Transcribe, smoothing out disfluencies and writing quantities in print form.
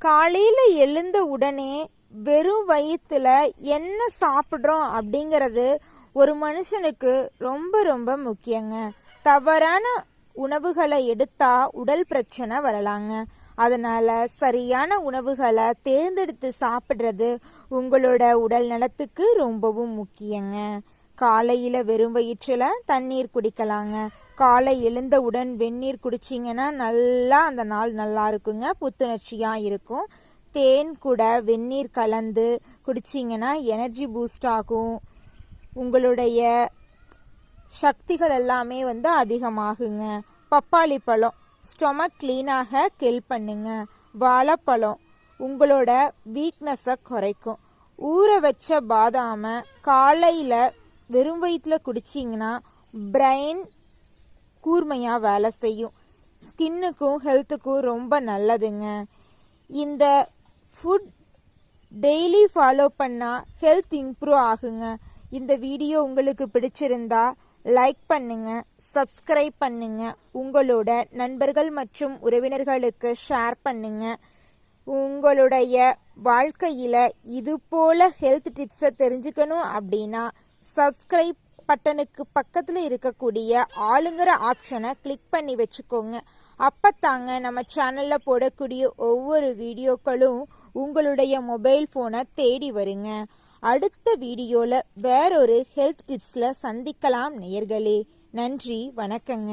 காலையில் எழுந்த உடனே வெறும் வயிற்றுல என்ன சாப்பிட்றோம் அப்படிங்கிறது ஒரு மனுஷனுக்கு ரொம்ப ரொம்ப முக்கியங்க. தவறான உணவுகளை எடுத்தா உடல் பிரச்சனை வரலாங்க. அதனால சரியான உணவுகளை தேர்ந்தெடுத்து சாப்பிட்றது உங்களோட உடல் நலத்துக்கு ரொம்பவும் முக்கியங்க. காலையில வெறும் வயிற்றுல தண்ணீர் குடிக்கலாங்க. காலை எழுந்தவுடன் வெந்நீர் குடிச்சிங்கன்னா நல்லா அந்த நாள் நல்லா இருக்குங்க, புத்துணர்ச்சியா இருக்கும். தேன் கூட வெந்நீர் கலந்து குடிச்சிங்கன்னா எனர்ஜி பூஸ்ட் ஆகும். உங்களுடைய சக்திகள் எல்லாமே அதிகமாகுங்க. பப்பாளி பழம் ஸ்டொமக் கிளீனாக கில் பண்ணுங்க. வாழைப்பழம் உங்களோட வீக்னஸை குறைக்கும். ஊற வச்ச பாதாமை காலையில் வெறும் வயிற்றில் குடிச்சிங்கன்னா பிரெயின் கூர்மையாக வேலை செய்யும். ஸ்கின்னுக்கும் ஹெல்த்துக்கும் ரொம்ப நல்லதுங்க. இந்த ஃபுட் டெய்லி ஃபாலோ பண்ணால் ஹெல்த் இம்ப்ரூவ் ஆகுங்க. இந்த வீடியோ உங்களுக்கு பிடிச்சிருந்தா லைக் பண்ணுங்க, சப்ஸ்கிரைப் பண்ணுங்க, உங்களோட நண்பர்கள் மற்றும் உறவினர்களுக்கு ஷேர் பண்ணுங்க. உங்களுடைய வாழ்க்கையில் இது போல ஹெல்த் டிப்ஸை தெரிஞ்சுக்கணும் அப்படின்னா சப்ஸ்கிரைப் பட்டனுக்கு பக்கத்தில் இருக்கக்கூடிய ஆளுங்கிற ஆப்ஷனை கிளிக் பண்ணி வச்சுக்கோங்க. அப்பத்தாங்க நம்ம சேனலில் போடக்கூடிய ஒவ்வொரு வீடியோக்களும் உங்களுடைய மொபைல் ஃபோனை தேடி வருங்க. அடுத்த வீடியோவில் வேறொரு ஹெல்த் டிப்ஸில் சந்திக்கலாம் நேயர்களே. நன்றி, வணக்கங்க.